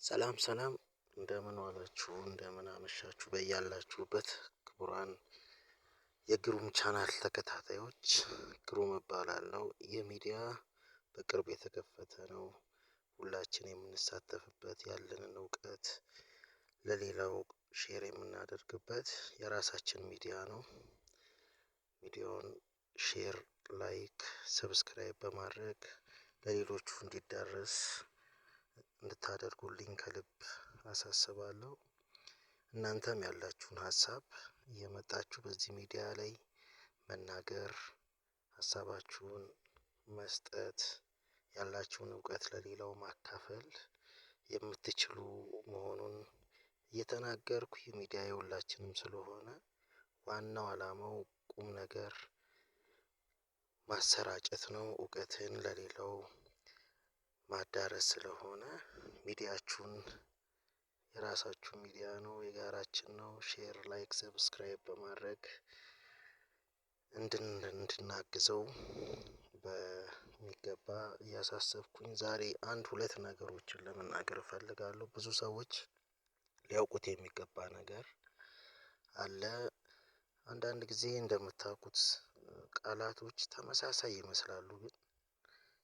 ሰላም ሰላም እንደምን ዋላችሁ እንደምን አመሻችሁ በያላችሁበት ክቡራን የግሩም ቻናል ተከታታዮች ግሩም እባላለሁ። ይህ ሚዲያ በቅርብ የተከፈተ ነው። ሁላችን የምንሳተፍበት ያለንን እውቀት ለሌላው ሼር የምናደርግበት የራሳችን ሚዲያ ነው። ቪዲዮውን ሼር ላይክ ሰብስክራይብ በማድረግ ለሌሎቹ እንዲዳረስ እንድታደርጉልኝ ከልብ አሳስባለሁ። እናንተም ያላችሁን ሀሳብ እየመጣችሁ በዚህ ሚዲያ ላይ መናገር ሀሳባችሁን መስጠት ያላችሁን እውቀት ለሌላው ማካፈል የምትችሉ መሆኑን እየተናገርኩ ሚዲያ የሁላችንም ስለሆነ ዋናው አላማው ቁም ነገር ማሰራጨት ነው። እውቀትን ለሌላው ማዳረስ ስለሆነ ሚዲያችሁን የራሳችሁ ሚዲያ ነው የጋራችን ነው። ሼር ላይክ ሰብስክራይብ በማድረግ እንድናግዘው በሚገባ እያሳሰብኩኝ ዛሬ አንድ ሁለት ነገሮችን ለመናገር እፈልጋለሁ። ብዙ ሰዎች ሊያውቁት የሚገባ ነገር አለ። አንዳንድ ጊዜ እንደምታውቁት ቃላቶች ተመሳሳይ ይመስላሉ ግን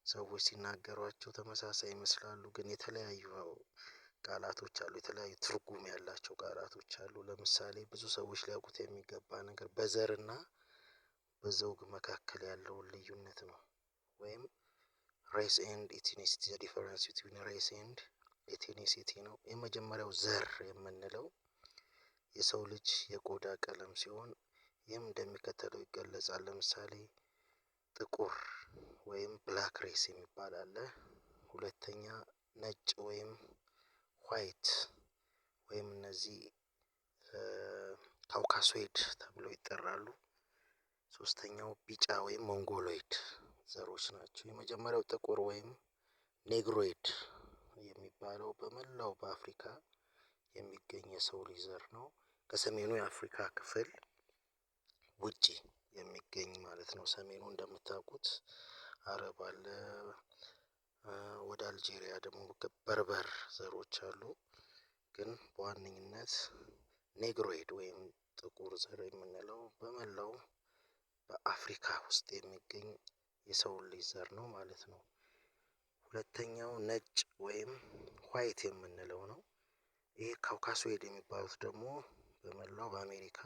ሰዎች ሲናገሯቸው ተመሳሳይ ይመስላሉ ግን የተለያዩ ቃላቶች አሉ የተለያዩ ትርጉም ያላቸው ቃላቶች አሉ። ለምሳሌ ብዙ ሰዎች ሊያውቁት የሚገባ ነገር በዘርና በዘውግ መካከል ያለውን ልዩነት ነው። ወይም ሬስ ኤንድ ኢትኒሲቲ ዘ ዲፈረንስ ቢትዊን ሬስ ኤንድ ኢትኒሲቲ ነው። የመጀመሪያው ዘር የምንለው የሰው ልጅ የቆዳ ቀለም ሲሆን ይህም እንደሚከተለው ይገለጻል። ለምሳሌ ጥቁር ወይም ብላክ ሬስ የሚባል አለ። ሁለተኛ ነጭ ወይም ዋይት ወይም እነዚህ ካውካሶይድ ተብለው ይጠራሉ። ሶስተኛው ቢጫ ወይም ሞንጎሎይድ ዘሮች ናቸው። የመጀመሪያው ጥቁር ወይም ኔግሮይድ የሚባለው በመላው በአፍሪካ የሚገኝ የሰው ልጅ ዘር ነው። ከሰሜኑ የአፍሪካ ክፍል ውጪ የሚገኝ ማለት ነው። ሰሜኑ እንደምታውቁት አረብ አለ። ወደ አልጄሪያ ደግሞ በርበር ዘሮች አሉ። ግን በዋነኝነት ኔግሮይድ ወይም ጥቁር ዘር የምንለው በመላው በአፍሪካ ውስጥ የሚገኝ የሰው ልጅ ዘር ነው ማለት ነው። ሁለተኛው ነጭ ወይም ዋይት የምንለው ነው። ይሄ ካውካሶይድ የሚባሉት ደግሞ በመላው በአሜሪካ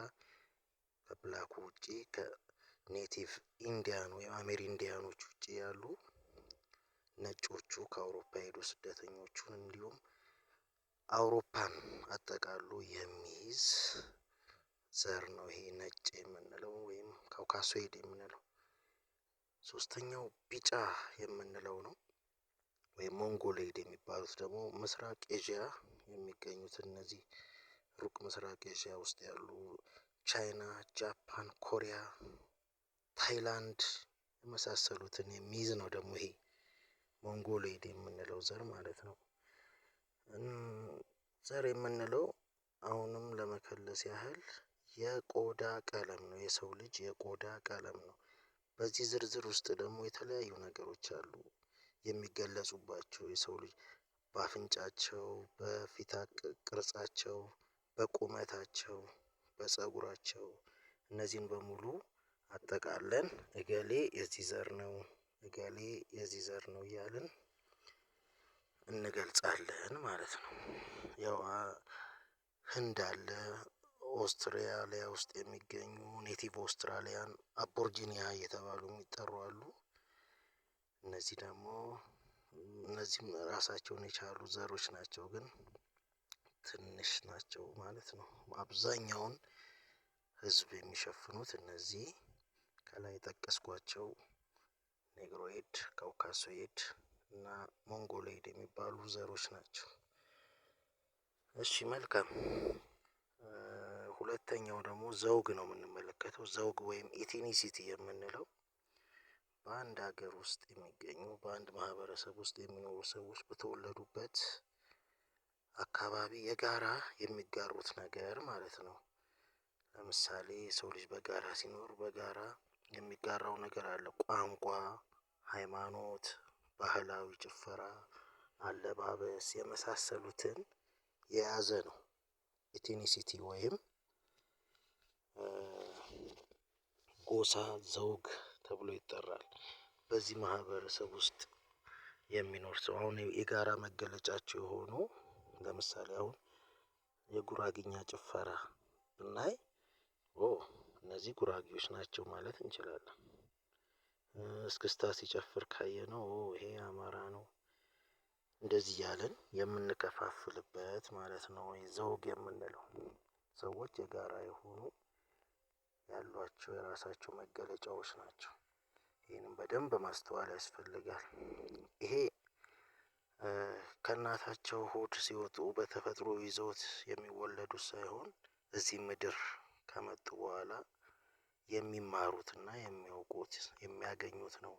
ከብላኩ ውጪ ከኔቲቭ ኢንዲያን ወይም አሜሪንዲያኖች ውጪ ያሉ ነጮቹ ከአውሮፓ የሄዱ ስደተኞቹን እንዲሁም አውሮፓን አጠቃሎ የሚይዝ ዘር ነው። ይሄ ነጭ የምንለው ወይም ካውካሶይድ የምንለው። ሶስተኛው ቢጫ የምንለው ነው። ወይም ሞንጎሎይድ የሚባሉት ደግሞ ምስራቅ ኤዥያ የሚገኙት እነዚህ ሩቅ ምስራቅ ኤዥያ ውስጥ ያሉ ቻይና ጃፓን ኮሪያ ታይላንድ የመሳሰሉትን የሚይዝ ነው። ደግሞ ይሄ ሞንጎሎይድ የምንለው ዘር ማለት ነው። ዘር የምንለው አሁንም ለመከለስ ያህል የቆዳ ቀለም ነው። የሰው ልጅ የቆዳ ቀለም ነው። በዚህ ዝርዝር ውስጥ ደግሞ የተለያዩ ነገሮች አሉ የሚገለጹባቸው የሰው ልጅ በአፍንጫቸው በፊት ቅርጻቸው በቁመታቸው በፀጉራቸው እነዚህን በሙሉ አጠቃለን እገሌ የዚህ ዘር ነው እገሌ የዚህ ዘር ነው እያልን እንገልጻለን ማለት ነው። ያው ህንድ አለ ኦስትራሊያ ውስጥ የሚገኙ ኔቲቭ ኦስትራሊያን አቦርጂኒያ እየተባሉ የሚጠሩ አሉ። እነዚህ ደግሞ እነዚህም ራሳቸውን የቻሉ ዘሮች ናቸው ግን ትንሽ ናቸው ማለት ነው። አብዛኛውን ህዝብ የሚሸፍኑት እነዚህ ከላይ የጠቀስኳቸው ኔግሮይድ ካውካሶይድ እና ሞንጎሎይድ የሚባሉ ዘሮች ናቸው። እሺ መልካም። ሁለተኛው ደግሞ ዘውግ ነው የምንመለከተው ዘውግ ወይም ኢትኒሲቲ የምንለው በአንድ ሀገር ውስጥ የሚገኙ በአንድ ማህበረሰብ ውስጥ የሚኖሩ ሰዎች በተወለዱበት አካባቢ የጋራ የሚጋሩት ነገር ማለት ነው። ለምሳሌ የሰው ልጅ በጋራ ሲኖር በጋራ የሚጋራው ነገር አለ። ቋንቋ ሃይማኖት ባህላዊ ጭፈራ አለባበስ የመሳሰሉትን የያዘ ነው። ኢትኒሲቲ ወይም ጎሳ ዘውግ ተብሎ ይጠራል። በዚህ ማህበረሰብ ውስጥ የሚኖር ሰው አሁን የጋራ መገለጫቸው የሆኑ ለምሳሌ አሁን የጉራጌኛ ጭፈራ ብናይ እነዚህ ጉራጌዎች ናቸው ማለት እንችላለን። እስክስታ ሲጨፍር ካየነው ይሄ አማራ ነው እንደዚህ እያልን የምንከፋፍልበት ማለት ነው። ዘውግ የምንለው ሰዎች የጋራ የሆኑ ያሏቸው የራሳቸው መገለጫዎች ናቸው። ይህንን በደንብ ማስተዋል ያስፈልጋል። ይሄ ከእናታቸው ሆድ ሲወጡ በተፈጥሮ ይዘውት የሚወለዱት ሳይሆን እዚህ ምድር ከመጡ በኋላ የሚማሩትና የሚያውቁት የሚያገኙት ነው።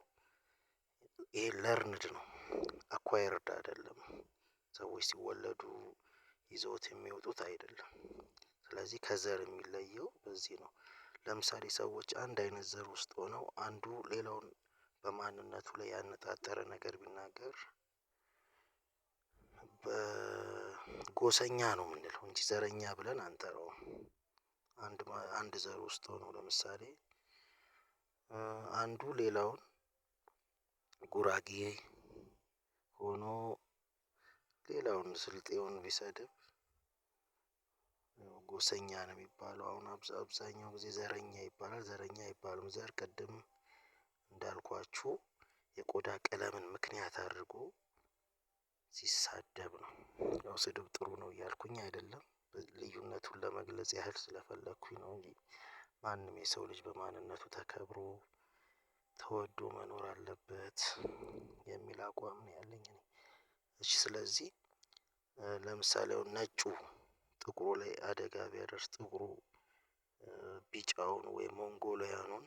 ይሄ ለርንድ ነው፣ አኳየርድ አይደለም። ሰዎች ሲወለዱ ይዘውት የሚወጡት አይደለም። ስለዚህ ከዘር የሚለየው በዚህ ነው። ለምሳሌ ሰዎች አንድ አይነት ዘር ውስጥ ሆነው አንዱ ሌላውን በማንነቱ ላይ ያነጣጠረ ነገር ቢናገር በጎሰኛ ነው የምንለው እንጂ ዘረኛ ብለን አንጠራውም። አንድ ዘር ውስጥ ሆነው ለምሳሌ አንዱ ሌላውን ጉራጌ ሆኖ ሌላውን ስልጤውን ቢሰድብ ጎሰኛ ነው የሚባለው። አሁን አብዛኛው ጊዜ ዘረኛ ይባላል። ዘረኛ አይባልም። ዘር ቅድም እንዳልኳችሁ የቆዳ ቀለምን ምክንያት አድርጎ ሲሳደብ ነው። ያው ስድብ ጥሩ ነው እያልኩኝ አይደለም፣ ልዩነቱን ለመግለጽ ያህል ስለፈለኩኝ ነው እንጂ ማንም የሰው ልጅ በማንነቱ ተከብሮ ተወዶ መኖር አለበት የሚል አቋም ነው ያለኝ እኔ። እሺ ስለዚህ ለምሳሌ አሁን ነጩ ጥቁሩ ላይ አደጋ ቢያደርስ ጥቁሩ ቢጫውን ወይም ሞንጎሊያኑን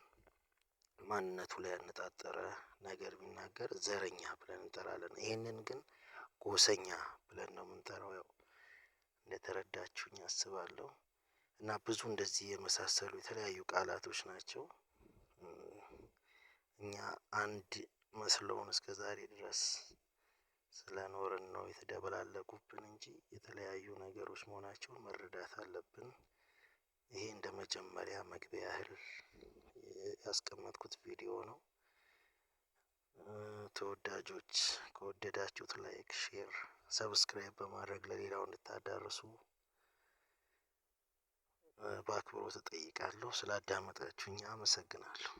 ማንነቱ ላይ ያነጣጠረ ነገር ቢናገር ዘረኛ ብለን እንጠራለን። ይሄንን ግን ጎሰኛ ብለን ነው የምንጠራው። ያው እንደተረዳችሁኝ አስባለሁ። እና ብዙ እንደዚህ የመሳሰሉ የተለያዩ ቃላቶች ናቸው። እኛ አንድ መስለውን እስከዛሬ ድረስ ስለኖርን ነው የተደበላለቁብን እንጂ የተለያዩ ነገሮች መሆናቸውን መረዳት አለብን። ይሄ እንደመጀመሪያ መግቢያ ያህል ያስቀመጥኩት ቪዲዮ ነው። ተወዳጆች ከወደዳችሁት ላይክ፣ ሼር፣ ሰብስክራይብ በማድረግ ለሌላው እንድታዳርሱ በአክብሮት እጠይቃለሁ። ስላዳመጣችሁኝ አመሰግናለሁ።